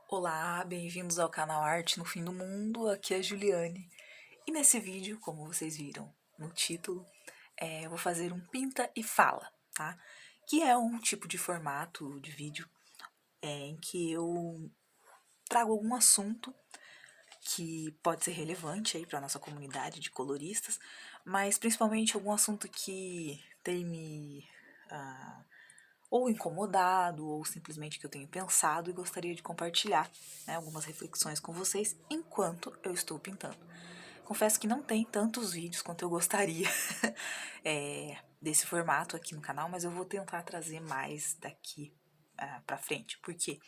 Olá, bem-vindos ao canal Arte no Fim do Mundo, aqui é a Juliane. E nesse vídeo, como vocês viram no título, eu vou fazer um pinta e fala, tá? Que é um tipo de formato de vídeo em que eu trago algum assunto que pode ser relevante aí para nossa comunidade de coloristas, mas principalmente algum assunto que tem me ou incomodado, ou simplesmente que eu tenho pensado e gostaria de compartilhar, né, algumas reflexões com vocês enquanto eu estou pintando. Confesso que não tem tantos vídeos quanto eu gostaria desse formato aqui no canal, mas eu vou tentar trazer mais daqui pra frente. Por quê?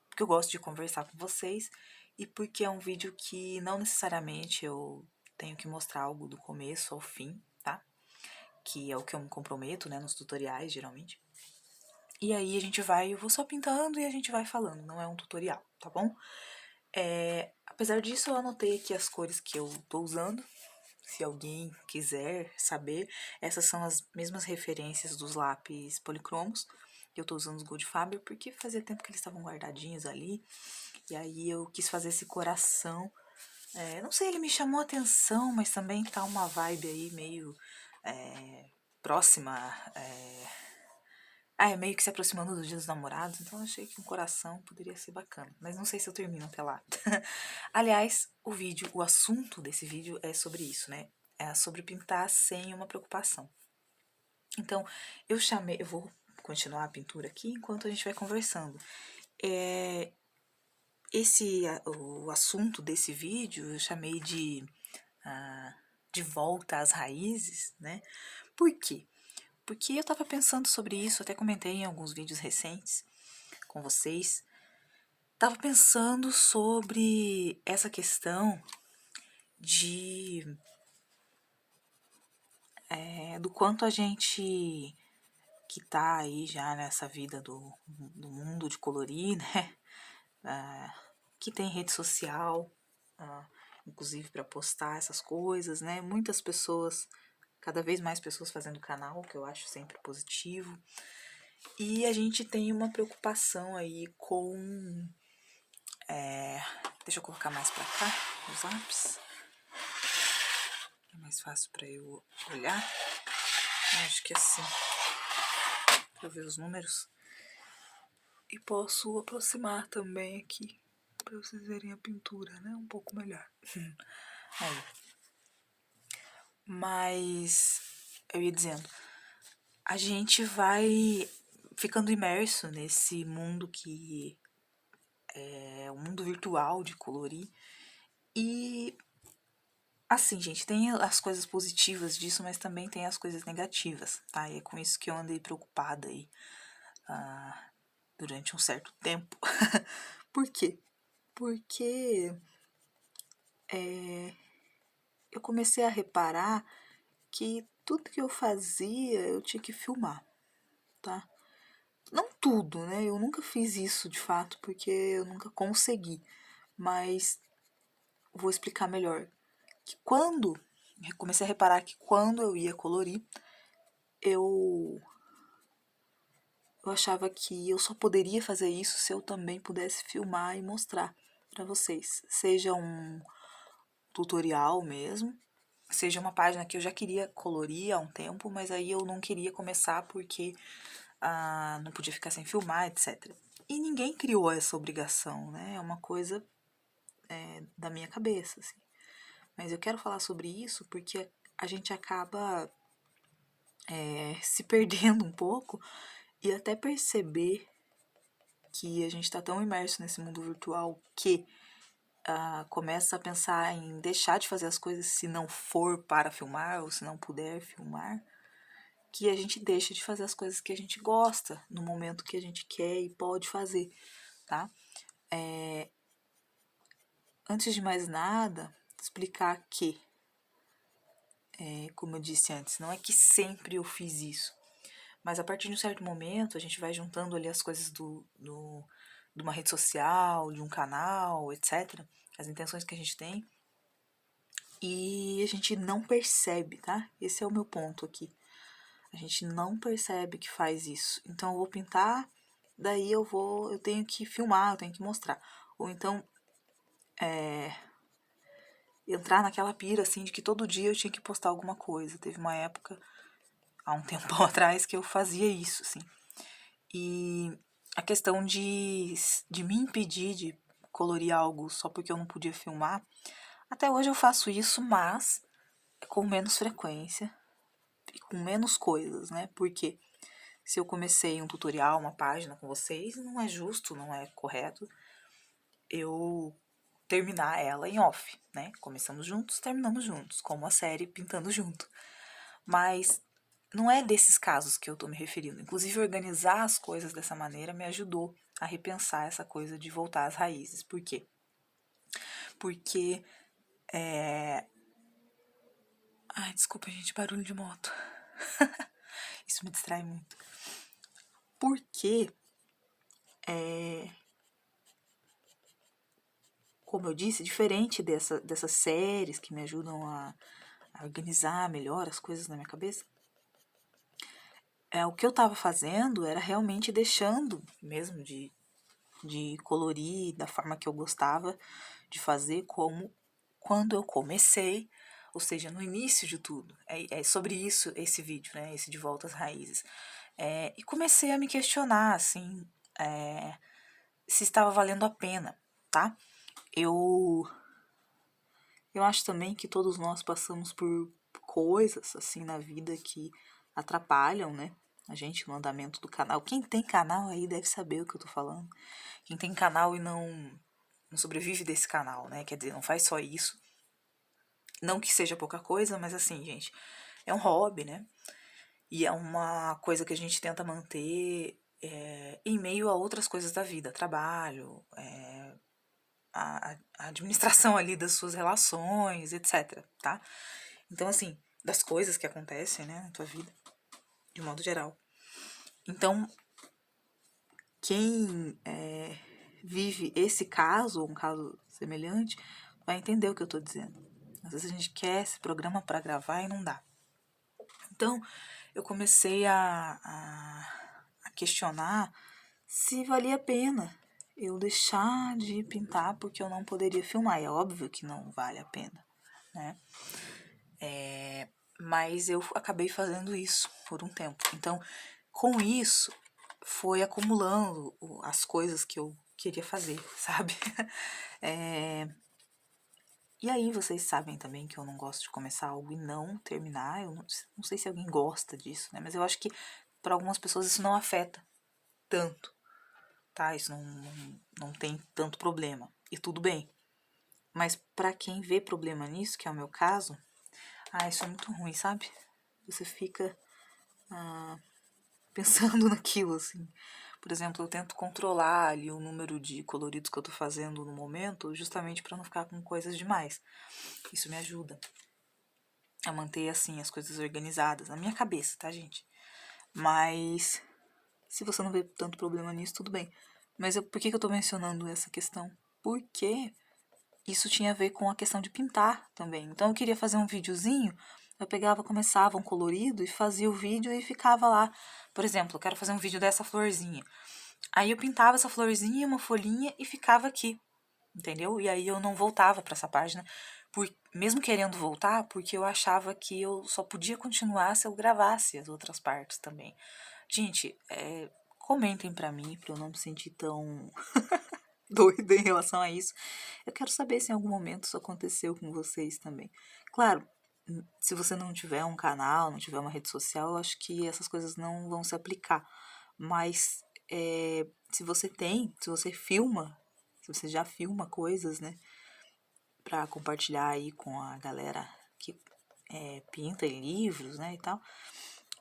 Porque eu gosto de conversar com vocês e porque é um vídeo que não necessariamente eu tenho que mostrar algo do começo ao fim, tá? Que é o que eu me comprometo, né, nos tutoriais, geralmente. E aí eu vou só pintando e a gente vai falando, não é um tutorial, tá bom? Apesar disso, eu anotei aqui as cores que eu tô usando. Se alguém quiser saber, essas são as mesmas referências dos lápis policromos. Eu tô usando os Gold Faber porque fazia tempo que eles estavam guardadinhos ali. E aí eu quis fazer esse coração. Não sei, ele me chamou a atenção, mas também tá uma vibe aí meio próxima. É meio que se aproximando do Dia dos Namorados, então eu achei que um coração poderia ser bacana. Mas não sei se eu termino até lá. Aliás, o assunto desse vídeo é sobre isso, né? É sobre pintar sem uma preocupação. Então, eu vou continuar a pintura aqui enquanto a gente vai conversando. O assunto desse vídeo eu chamei de volta às raízes, né? Por quê? Porque eu tava pensando sobre isso, até comentei em alguns vídeos recentes com vocês. Tava pensando sobre essa questão de do quanto a gente que tá aí já nessa vida do mundo de colorir, né? Que tem rede social, inclusive para postar essas coisas, né? Muitas pessoas, cada vez mais pessoas fazendo canal, que eu acho sempre positivo. E a gente tem uma preocupação aí com. Deixa eu colocar mais pra cá os lápis. É mais fácil pra eu olhar. Eu acho que assim. Pra eu ver os números. E posso aproximar também aqui. Pra vocês verem a pintura, né? Um pouco melhor. Aí. Mas. Eu ia dizendo. A gente vai ficando imerso nesse mundo que é o mundo virtual de colorir. E assim, gente, tem as coisas positivas disso, mas também tem as coisas negativas, tá? E é com isso que eu andei preocupada aí durante um certo tempo. Por quê? Porque eu comecei a reparar que tudo que eu fazia eu tinha que filmar, tá? Não tudo, né? Eu nunca fiz isso de fato, porque eu nunca consegui. Mas vou explicar melhor. Que quando eu comecei a reparar que quando eu ia colorir, eu eu achava que eu só poderia fazer isso se eu também pudesse filmar e mostrar para vocês. Seja um tutorial mesmo, seja uma página que eu já queria colorir há um tempo, mas aí eu não queria começar porque não podia ficar sem filmar, etc. E ninguém criou essa obrigação, né? É uma coisa da minha cabeça, assim. Mas eu quero falar sobre isso porque a gente acaba se perdendo um pouco e até perceber que a gente está tão imerso nesse mundo virtual que começa a pensar em deixar de fazer as coisas se não for para filmar ou se não puder filmar, que a gente deixa de fazer as coisas que a gente gosta no momento que a gente quer e pode fazer, tá? Antes de mais nada, explicar que, como eu disse antes, não é que sempre eu fiz isso, mas a partir de um certo momento a gente vai juntando ali as coisas de uma rede social, de um canal, etc. As intenções que a gente tem. E a gente não percebe, tá? Esse é o meu ponto aqui. A gente não percebe que faz isso. Então eu vou pintar daí eu tenho que filmar, eu tenho que mostrar. Ou então, entrar naquela pira, assim, de que todo dia eu tinha que postar alguma coisa. Teve uma época, há um tempão atrás, que eu fazia isso, assim. E a questão de me impedir de colorir algo só porque eu não podia filmar, até hoje eu faço isso, mas com menos frequência e com menos coisas, né? Porque se eu comecei um tutorial, uma página com vocês, não é justo, não é correto eu terminar ela em off, né? Começamos juntos, terminamos juntos, como a série Pintando Junto. Mas não é desses casos que eu tô me referindo. Inclusive, organizar as coisas dessa maneira me ajudou a repensar essa coisa de voltar às raízes. Por quê? Porque Ai, desculpa, gente, barulho de moto. Isso me distrai muito. Porque, como eu disse, diferente dessas séries que me ajudam a organizar melhor as coisas na minha cabeça, o que eu tava fazendo era realmente deixando mesmo de colorir da forma que eu gostava de fazer, como quando eu comecei, ou seja, no início de tudo. É sobre isso esse vídeo, né? Esse de volta às raízes. E comecei a me questionar, assim, se estava valendo a pena, tá? Eu, eu acho também que todos nós passamos por coisas, assim, na vida que atrapalham, né? A gente no andamento do canal. Quem tem canal aí deve saber o que eu tô falando. Quem tem canal e não sobrevive desse canal, né? Quer dizer, não faz só isso. Não que seja pouca coisa, mas assim, gente, é um hobby, né? E é uma coisa que a gente tenta manter em meio a outras coisas da vida, trabalho, a administração ali das suas relações, etc, tá? Então, assim, das coisas que acontecem, né, na tua vida, de modo geral. Então, quem vive esse caso, ou um caso semelhante, vai entender o que eu tô dizendo. Às vezes a gente quer esse programa para gravar e não dá. Então, eu comecei a questionar se valia a pena eu deixar de pintar porque eu não poderia filmar. E é óbvio que não vale a pena, né? Mas eu acabei fazendo isso por um tempo. Então, com isso, foi acumulando as coisas que eu queria fazer, sabe? E aí vocês sabem também que eu não gosto de começar algo e não terminar. Eu não sei se alguém gosta disso, né? Mas eu acho que para algumas pessoas isso não afeta tanto, tá? Isso não tem tanto problema. E tudo bem. Mas para quem vê problema nisso, que é o meu caso, isso é muito ruim, sabe? Você fica pensando naquilo, assim. Por exemplo, eu tento controlar ali o número de coloridos que eu tô fazendo no momento, justamente para não ficar com coisas demais. Isso me ajuda a manter, assim, as coisas organizadas na minha cabeça, tá, gente? Mas se você não vê tanto problema nisso, tudo bem. Mas por que eu tô mencionando essa questão? Porque isso tinha a ver com a questão de pintar também. Então eu queria fazer um videozinho, eu pegava, começava um colorido e fazia o vídeo e ficava lá. Por exemplo, eu quero fazer um vídeo dessa florzinha. Aí eu pintava essa florzinha, uma folhinha e ficava aqui, entendeu? E aí eu não voltava para essa página, mesmo querendo voltar, porque eu achava que eu só podia continuar se eu gravasse as outras partes também. Gente, comentem pra mim, pra eu não me sentir tão doida em relação a isso. Eu quero saber se em algum momento isso aconteceu com vocês também. Claro, se você não tiver um canal, não tiver uma rede social, eu acho que essas coisas não vão se aplicar. Mas se você tem, se você filma, se você já filma coisas, né, pra compartilhar aí com a galera que pinta em livros, né, e tal,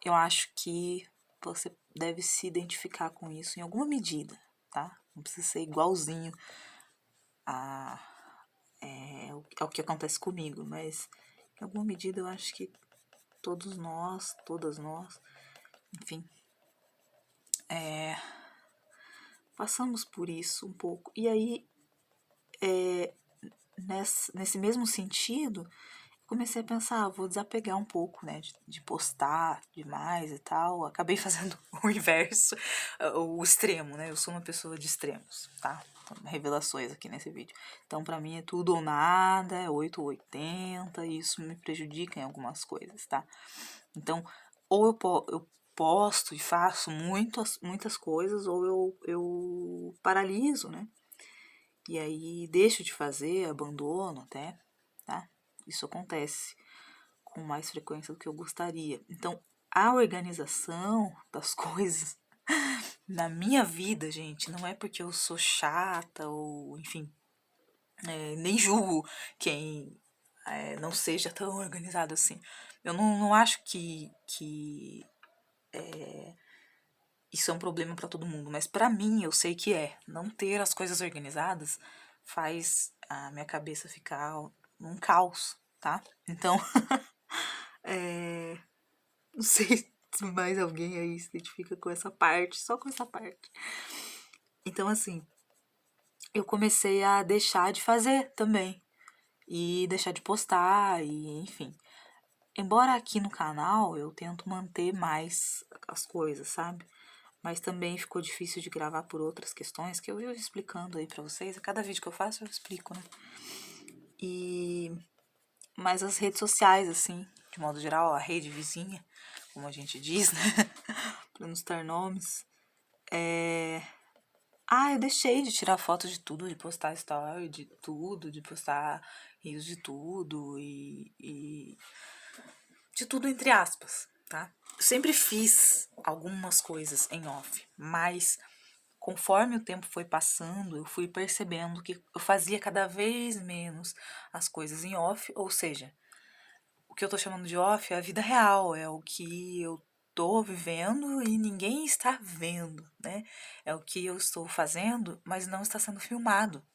eu acho que você deve se identificar com isso em alguma medida, tá? Não precisa ser igualzinho a ao que acontece comigo, mas em alguma medida eu acho que todos nós, todas nós, enfim, passamos por isso um pouco. E aí, nesse mesmo sentido, comecei a pensar, vou desapegar um pouco, né, de postar demais e tal. Acabei fazendo o inverso, o extremo, né? Eu sou uma pessoa de extremos, tá? Então, revelações aqui nesse vídeo. Então, pra mim é tudo ou nada, é 8 ou 80, e isso me prejudica em algumas coisas, tá? Então, ou eu posto e faço muitas coisas, ou eu paraliso, né? E aí deixo de fazer, abandono até, tá? Isso acontece com mais frequência do que eu gostaria. Então, a organização das coisas na minha vida, gente, não é porque eu sou chata ou, enfim, nem julgo quem não seja tão organizado assim. Eu não acho que isso é um problema para todo mundo, mas para mim eu sei que é. Não ter as coisas organizadas faz a minha cabeça ficar um caos, tá? Então, não sei se mais alguém aí se identifica com essa parte, só com essa parte. Então, assim, eu comecei a deixar de fazer também. E deixar de postar, e enfim. Embora aqui no canal eu tento manter mais as coisas, sabe? Mas também ficou difícil de gravar por outras questões que eu ia explicando aí pra vocês. A cada vídeo que eu faço eu explico, né? Mas as redes sociais, assim, de modo geral, a rede vizinha, como a gente diz, né? Pra não citar nomes. Eu deixei de tirar foto de tudo, de postar story de tudo, de postar rios de tudo e de tudo entre aspas, tá? Eu sempre fiz algumas coisas em off, mas conforme o tempo foi passando, eu fui percebendo que eu fazia cada vez menos as coisas em off, ou seja, o que eu tô chamando de off é a vida real, é o que eu tô vivendo e ninguém está vendo, né? É o que eu estou fazendo, mas não está sendo filmado,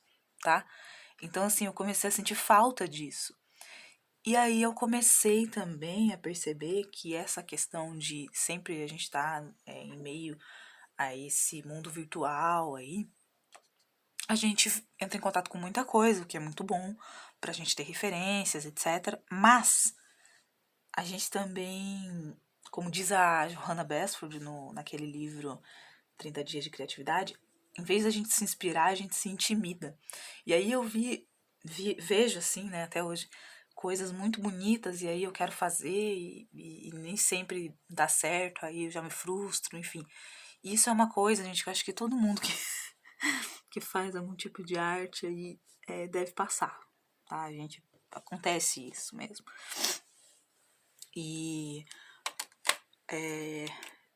tá? Então, assim, eu comecei a sentir falta disso. E aí eu comecei também a perceber que essa questão de sempre a gente estar em meio a esse mundo virtual aí, a gente entra em contato com muita coisa, o que é muito bom pra gente ter referências, etc. Mas a gente também, como diz a Johanna Basford naquele livro 30 Dias de Criatividade, em vez da gente se inspirar, a gente se intimida. E aí eu vejo assim, né, até hoje, coisas muito bonitas e aí eu quero fazer e nem sempre dá certo, aí eu já me frustro, enfim. E isso é uma coisa, gente, que eu acho que todo mundo que, que faz algum tipo de arte aí deve passar, tá, gente? Acontece isso mesmo. E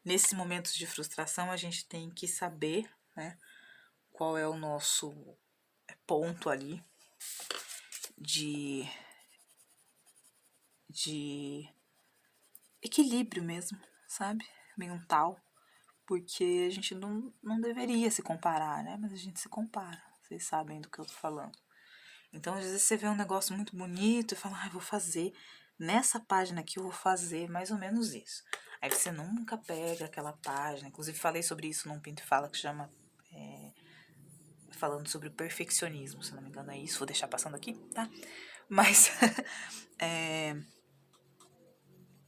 nesses momentos de frustração a gente tem que saber, né, qual é o nosso ponto ali de, de equilíbrio mesmo, sabe? Mental. Porque a gente não deveria se comparar, né? Mas a gente se compara. Vocês sabem do que eu tô falando. Então, às vezes você vê um negócio muito bonito e fala, vou fazer. Nessa página aqui eu vou fazer mais ou menos isso. Aí você nunca pega aquela página. Inclusive, falei sobre isso num Pinto e Fala que chama. Falando sobre o perfeccionismo, se não me engano é isso. Vou deixar passando aqui, tá? Mas.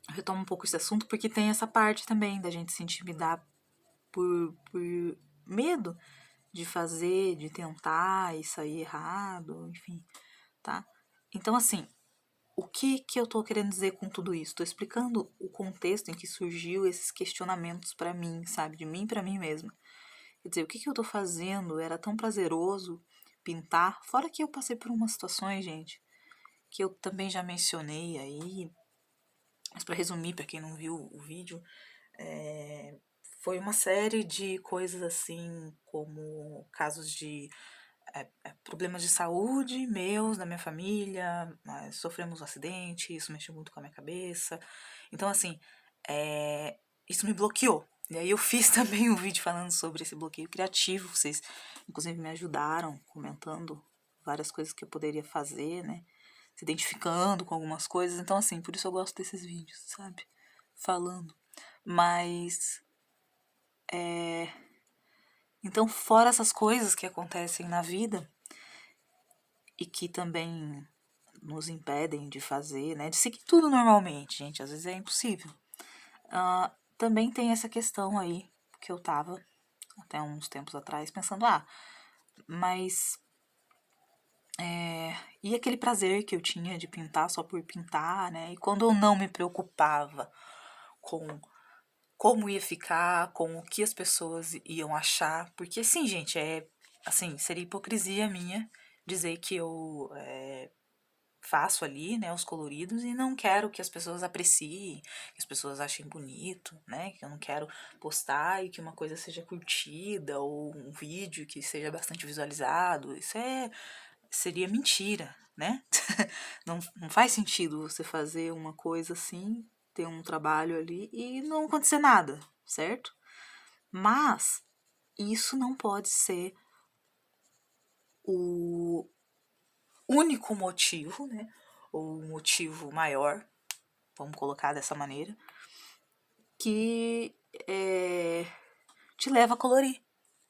Eu retomo um pouco esse assunto porque tem essa parte também da gente se intimidar por medo de fazer, de tentar e sair errado, enfim, tá? Então, assim, o que eu tô querendo dizer com tudo isso? Tô explicando o contexto em que surgiu esses questionamentos pra mim, sabe? De mim pra mim mesma. Quer dizer, o que eu tô fazendo? Era tão prazeroso pintar. Fora que eu passei por umas situações, gente, que eu também já mencionei aí. Mas pra resumir, pra quem não viu o vídeo, foi uma série de coisas assim, como casos de problemas de saúde meus, da minha família, sofremos um acidente, isso mexeu muito com a minha cabeça. Então, assim, isso me bloqueou. E aí eu fiz também um vídeo falando sobre esse bloqueio criativo. Vocês, inclusive, me ajudaram comentando várias coisas que eu poderia fazer, né? Se identificando com algumas coisas. Então, assim, por isso eu gosto desses vídeos, sabe? Falando. Mas então, fora essas coisas que acontecem na vida e que também nos impedem de fazer, né? De seguir tudo normalmente, gente. Às vezes é impossível. Também tem essa questão aí que eu tava até uns tempos atrás pensando, mas e aquele prazer que eu tinha de pintar só por pintar, né? E quando eu não me preocupava com como ia ficar, com o que as pessoas iam achar, porque assim, gente, assim, seria hipocrisia minha dizer que eu faço ali, né, os coloridos e não quero que as pessoas apreciem, que as pessoas achem bonito, né, que eu não quero postar e que uma coisa seja curtida ou um vídeo que seja bastante visualizado. Isso seria mentira, né? Não faz sentido você fazer uma coisa assim, ter um trabalho ali e não acontecer nada, certo? Mas isso não pode ser o único motivo, né? Ou o motivo maior, vamos colocar dessa maneira, que te leva a colorir.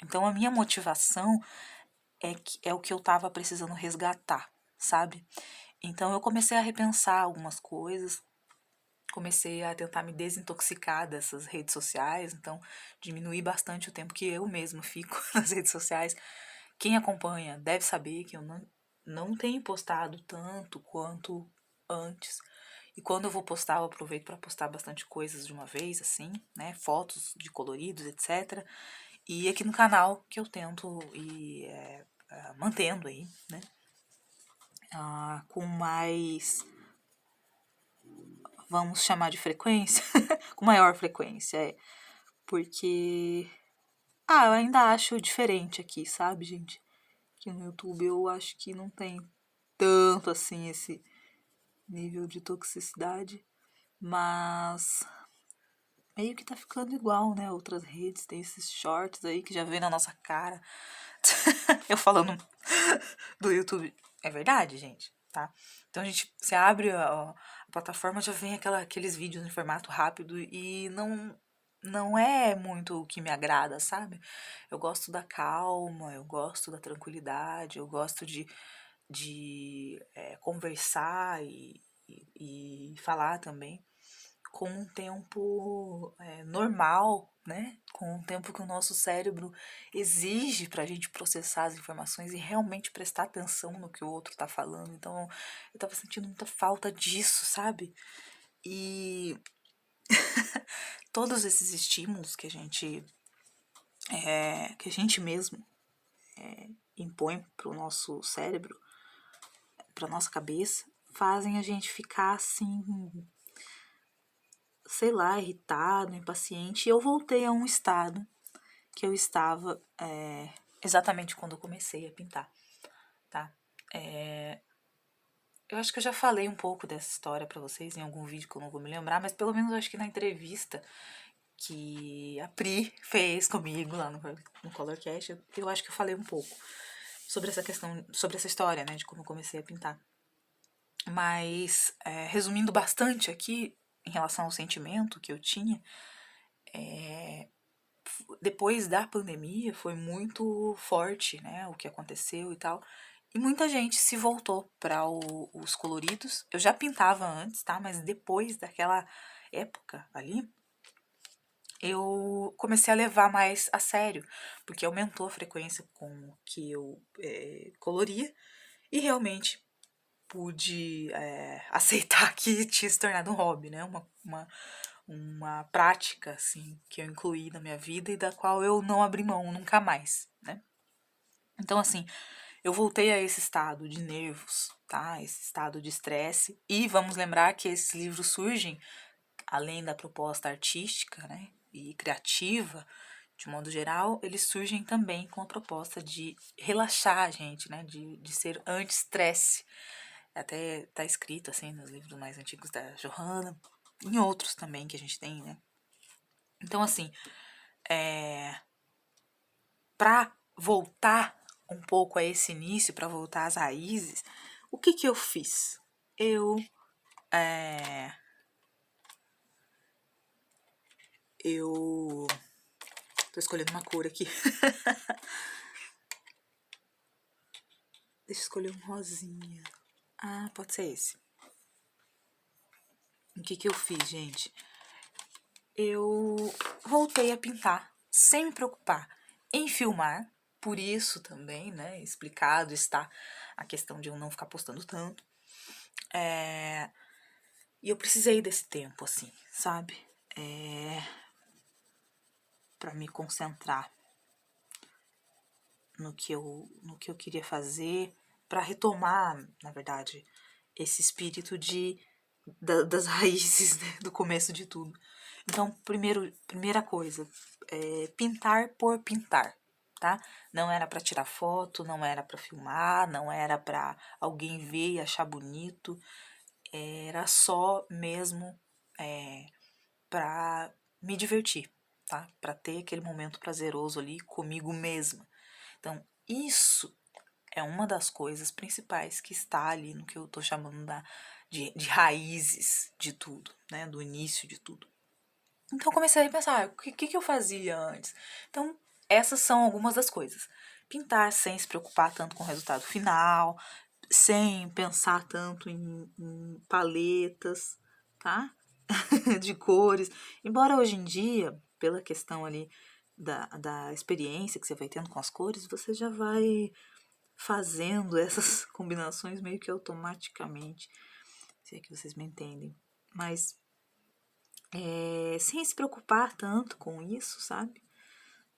Então a minha motivação é o que eu tava precisando resgatar, sabe? Então eu comecei a repensar algumas coisas, comecei a tentar me desintoxicar dessas redes sociais, então diminuir bastante o tempo que eu mesma fico nas redes sociais. Quem acompanha deve saber que eu não tenho postado tanto quanto antes. E quando eu vou postar, eu aproveito para postar bastante coisas de uma vez, assim, né? Fotos de coloridos, etc. E aqui no canal que eu tento ir mantendo aí, né? Com mais, vamos chamar de frequência, com maior frequência, porque, eu ainda acho diferente aqui, sabe, gente? Aqui no YouTube eu acho que não tem tanto, assim, esse nível de toxicidade, mas meio que tá ficando igual, né? Outras redes tem esses shorts aí que já vem na nossa cara. Eu falando do YouTube. É verdade, gente, tá? Então a gente, você abre a plataforma, já vem aqueles vídeos em formato rápido e não é muito o que me agrada, sabe? Eu gosto da calma, eu gosto da tranquilidade, eu gosto de conversar e falar também com um tempo normal, né? Com um tempo que o nosso cérebro exige para a gente processar as informações e realmente prestar atenção no que o outro está falando. Então, eu tava sentindo muita falta disso, sabe? E todos esses estímulos que a gente mesmo impõe para o nosso cérebro, para nossa cabeça, fazem a gente ficar assim, sei lá, irritado, impaciente. E eu voltei a um estado que eu estava exatamente quando eu comecei a pintar, tá? Eu acho que eu já falei um pouco dessa história pra vocês em algum vídeo que eu não vou me lembrar, mas pelo menos eu acho que na entrevista que a Pri fez comigo lá no Colorcast, eu acho que eu falei um pouco sobre essa questão, sobre essa história, né, de como eu comecei a pintar. Mas, resumindo bastante aqui, em relação ao sentimento que eu tinha, depois da pandemia foi muito forte, né, o que aconteceu e tal. E muita gente se voltou para os coloridos. Eu já pintava antes, tá? Mas depois daquela época ali, eu comecei a levar mais a sério, porque aumentou a frequência com que eu coloria e realmente pude aceitar que tinha se tornado um hobby, né? Uma prática, assim, que eu incluí na minha vida e da qual eu não abri mão nunca mais, né? Então, assim, eu voltei a esse estado de nervos, tá? Esse estado de estresse. E vamos lembrar que esses livros surgem, além da proposta artística, né? E criativa, de modo geral, eles surgem também com a proposta de relaxar a gente, né? De ser anti-estresse. Até tá escrito, assim, nos livros mais antigos da Johanna, em outros também que a gente tem, né? Então, assim, para voltar um pouco a esse início, para voltar às raízes, o que que eu fiz? Eu tô escolhendo uma cor aqui. Deixa eu escolher um rosinha. Ah, pode ser esse. O que eu fiz, gente? Eu voltei a pintar, sem me preocupar em filmar. Por isso também, né, explicado está a questão de eu não ficar postando tanto. E eu precisei desse tempo, assim, sabe? Pra me concentrar no que eu queria fazer, pra retomar, na verdade, esse espírito das raízes, né, do começo de tudo. Então, primeira coisa, pintar por pintar, tá? Não era pra tirar foto, não era pra filmar, não era pra alguém ver e achar bonito, era só mesmo pra me divertir, tá? Pra ter aquele momento prazeroso ali comigo mesma. Então, isso é uma das coisas principais que está ali no que eu tô chamando de raízes de tudo, né? Do início de tudo. Então, eu comecei a pensar, o que eu fazia antes? Então, essas são algumas das coisas. Pintar sem se preocupar tanto com o resultado final, sem pensar tanto em paletas, tá? De cores. Embora hoje em dia, pela questão ali da experiência que você vai tendo com as cores, você já vai fazendo essas combinações meio que automaticamente, se é que vocês me entendem. Mas sem se preocupar tanto com isso, sabe?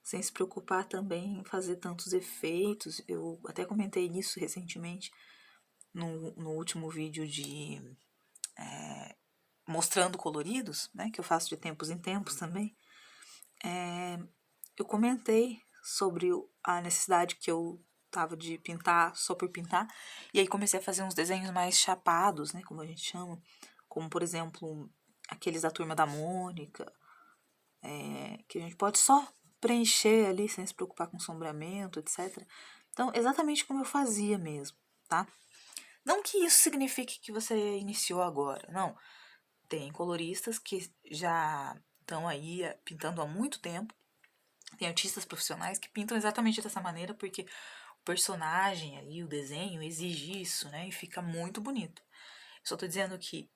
Sem se preocupar também em fazer tantos efeitos. Eu até comentei isso recentemente no último vídeo de mostrando coloridos, né? Que eu faço de tempos em tempos também. Eu comentei sobre a necessidade que eu tava de pintar só por pintar. E aí comecei a fazer uns desenhos mais chapados, né? Como a gente chama. Como, por exemplo, aqueles da Turma da Mônica. Que a gente pode só preencher ali sem se preocupar com sombreamento, etc. Então, exatamente como eu fazia mesmo, tá? Não que isso signifique que você iniciou agora, não. Tem coloristas que já estão aí pintando há muito tempo. Tem artistas profissionais que pintam exatamente dessa maneira porque o personagem ali, o desenho, exige isso, né? E fica muito bonito. Só tô dizendo que,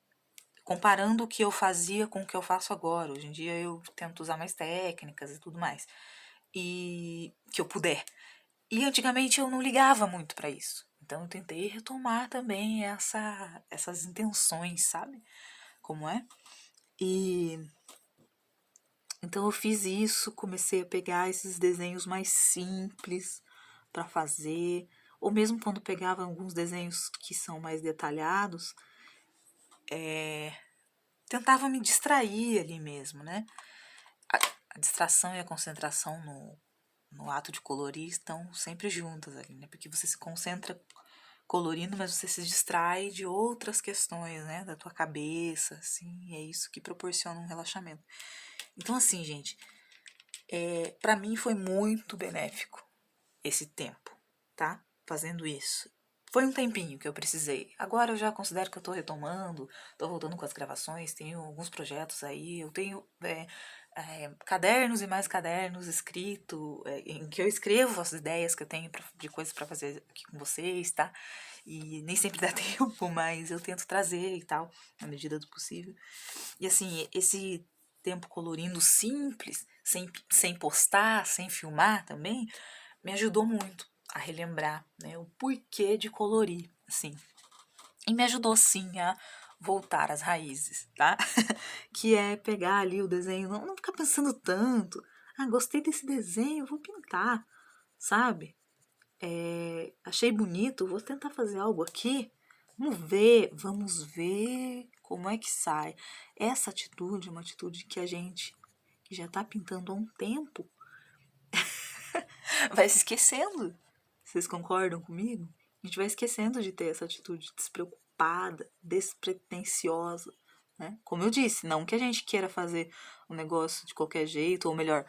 comparando o que eu fazia com o que eu faço agora, hoje em dia eu tento usar mais técnicas e tudo mais. E que eu puder. E antigamente eu não ligava muito pra isso. Então eu tentei retomar também essas intenções, sabe? Como é? E então eu fiz isso, comecei a pegar esses desenhos mais simples para fazer, ou mesmo quando pegava alguns desenhos que são mais detalhados, tentava me distrair ali mesmo, né? A distração e a concentração no ato de colorir estão sempre juntas ali, né? Porque você se concentra colorindo, mas você se distrai de outras questões, né? Da tua cabeça, assim, e é isso que proporciona um relaxamento. Então, assim, gente, para mim foi muito benéfico esse tempo, tá? Fazendo isso. Foi um tempinho que eu precisei. Agora eu já considero que eu tô retomando, tô voltando com as gravações, tenho alguns projetos aí, eu tenho cadernos e mais cadernos escrito, em que eu escrevo as ideias que eu tenho de coisas para fazer aqui com vocês, tá? E nem sempre dá tempo, mas eu tento trazer e tal, na medida do possível. E assim, esse tempo colorindo simples, sem postar, sem filmar também, me ajudou muito a relembrar, né, o porquê de colorir, assim. E me ajudou, sim, a voltar às raízes, tá? Que é pegar ali o desenho, não ficar pensando tanto. Ah, gostei desse desenho, vou pintar, sabe? Achei bonito, vou tentar fazer algo aqui. Vamos ver como é que sai. Essa atitude é uma atitude que a gente, que já tá pintando há um tempo, vai se esquecendo. Vocês concordam comigo? A gente vai esquecendo de ter essa atitude despreocupada, despretensiosa, né? Como eu disse, não que a gente queira fazer um negócio de qualquer jeito, ou melhor,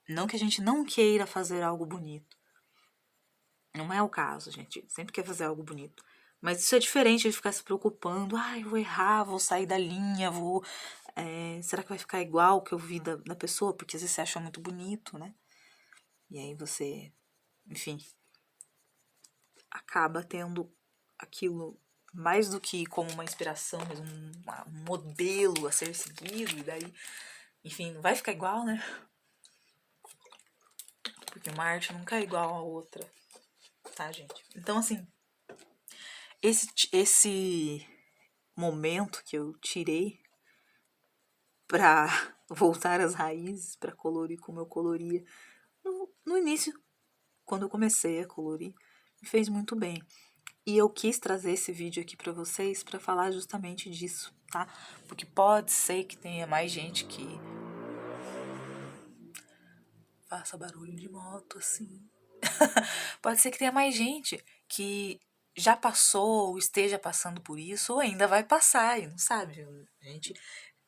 não que a gente não queira fazer algo bonito. Não é o caso, gente. Sempre quer fazer algo bonito. Mas isso é diferente de ficar se preocupando. Ai, vou errar, vou sair da linha, vou. Será que vai ficar igual o que eu vi da pessoa? Porque às vezes você acha muito bonito, né? E aí você, enfim, acaba tendo aquilo mais do que como uma inspiração, mas um modelo a ser seguido, e daí, enfim, não vai ficar igual, né? Porque uma arte nunca é igual a outra, tá, gente? Então, assim, esse momento que eu tirei pra voltar às raízes, pra colorir como eu coloria, no início, quando eu comecei a colorir, me fez muito bem. E eu quis trazer esse vídeo aqui pra vocês pra falar justamente disso, tá? Porque pode ser que tenha mais gente que faça barulho de moto, assim. Pode ser que tenha mais gente que já passou ou esteja passando por isso ou ainda vai passar e não sabe. A gente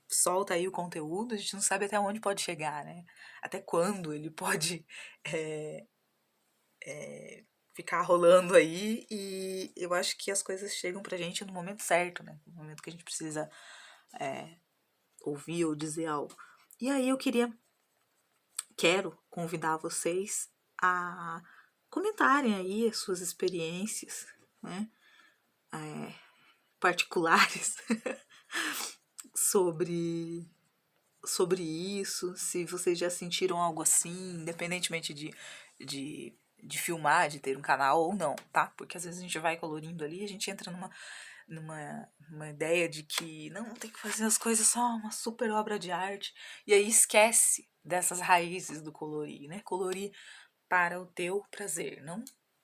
solta aí o conteúdo, a gente não sabe até onde pode chegar, né? Até quando ele pode ficar rolando aí, e eu acho que as coisas chegam pra gente no momento certo, né? No momento que a gente precisa ouvir ou dizer algo. E aí eu quero convidar vocês a comentarem aí as suas experiências, né? Particulares sobre isso, se vocês já sentiram algo assim, independentemente de filmar, de ter um canal ou não, tá? Porque às vezes a gente vai colorindo ali, a gente entra numa ideia de que não, tem que fazer as coisas só uma super obra de arte, e aí esquece dessas raízes do colorir, né? Colorir para o teu prazer, não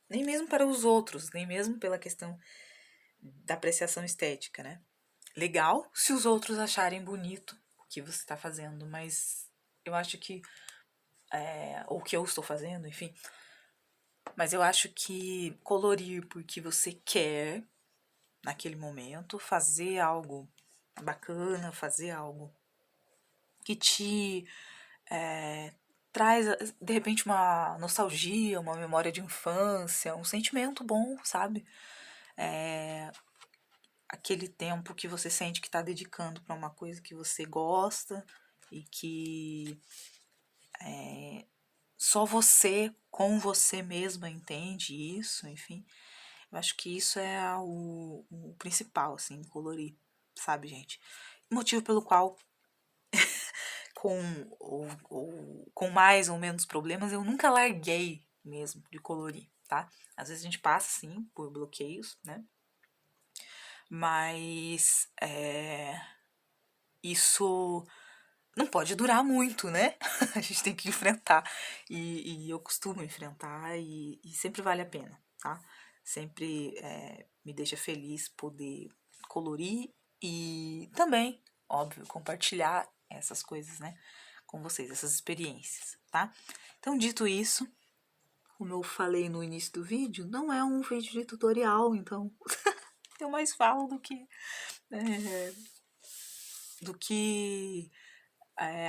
nem mesmo para os outros, nem mesmo pela questão da apreciação estética, né? Legal se os outros acharem bonito o que você está fazendo, mas eu acho que. Ou o que eu estou fazendo, enfim. Mas eu acho que colorir porque você quer, naquele momento, fazer algo bacana, fazer algo que te traz, de repente, uma nostalgia, uma memória de infância, um sentimento bom, sabe? Aquele tempo que você sente que está dedicando para uma coisa que você gosta e que só você, com você mesma, entende isso, enfim. Eu acho que isso é o principal, assim, colorir, sabe, gente? Motivo pelo qual, com, com mais ou menos problemas, eu nunca larguei mesmo de colorir, tá? Às vezes a gente passa, sim, por bloqueios, né? Mas isso não pode durar muito, né? A gente tem que enfrentar. E eu costumo enfrentar e sempre vale a pena, tá? Sempre me deixa feliz poder colorir e também, óbvio, compartilhar essas coisas, né? Com vocês, essas experiências, tá? Então, dito isso, como eu falei no início do vídeo, não é um vídeo de tutorial, então eu mais falo é, do que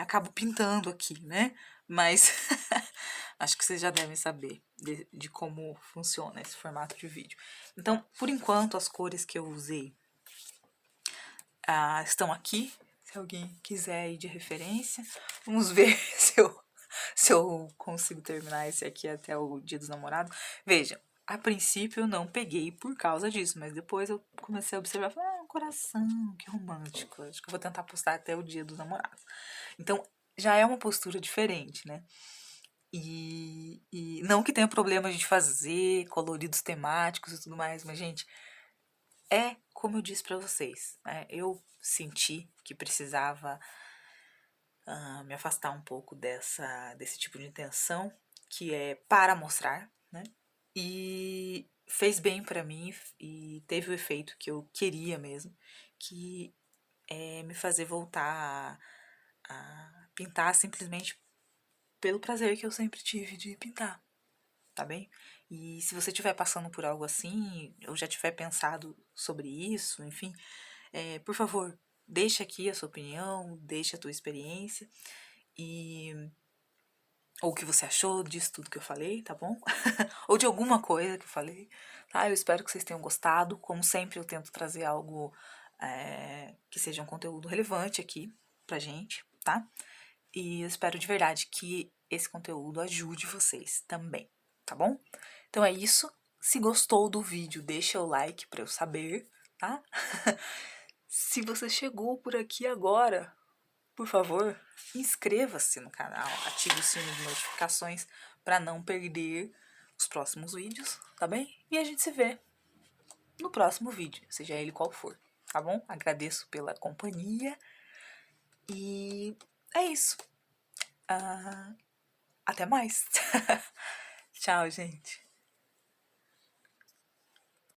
acabo pintando aqui, né? Mas acho que vocês já devem saber de como funciona esse formato de vídeo. Então, por enquanto, as cores que eu usei estão aqui. Se alguém quiser ir de referência, vamos ver se eu consigo terminar esse aqui até o Dia dos Namorados. Vejam, a princípio eu não peguei por causa disso, mas depois eu comecei a observar, falei, um coração, que romântico. Acho que eu vou tentar postar até o Dia dos Namorados. Então, já é uma postura diferente, né? E não que tenha problema a gente fazer coloridos temáticos e tudo mais, mas, gente, como eu disse pra vocês, né? Eu senti que precisava me afastar um pouco desse tipo de intenção, que é para mostrar, né? E fez bem pra mim e teve o efeito que eu queria mesmo, que é me fazer voltar a pintar simplesmente pelo prazer que eu sempre tive de pintar, tá bem? E se você estiver passando por algo assim, ou já tiver pensado sobre isso, enfim, por favor, deixa aqui a sua opinião, deixa a tua experiência e ou o que você achou disso tudo que eu falei, tá bom? Ou de alguma coisa que eu falei, tá? Eu espero que vocês tenham gostado. Como sempre, eu tento trazer algo que seja um conteúdo relevante aqui pra gente, tá? E eu espero de verdade que esse conteúdo ajude vocês também, tá bom? Então é isso. Se gostou do vídeo, deixa o like pra eu saber, tá? Se você chegou por aqui agora, por favor, inscreva-se no canal, ative o sino de notificações para não perder os próximos vídeos, tá bem? E a gente se vê no próximo vídeo, seja ele qual for, tá bom? Agradeço pela companhia e é isso. Até mais. Tchau, gente.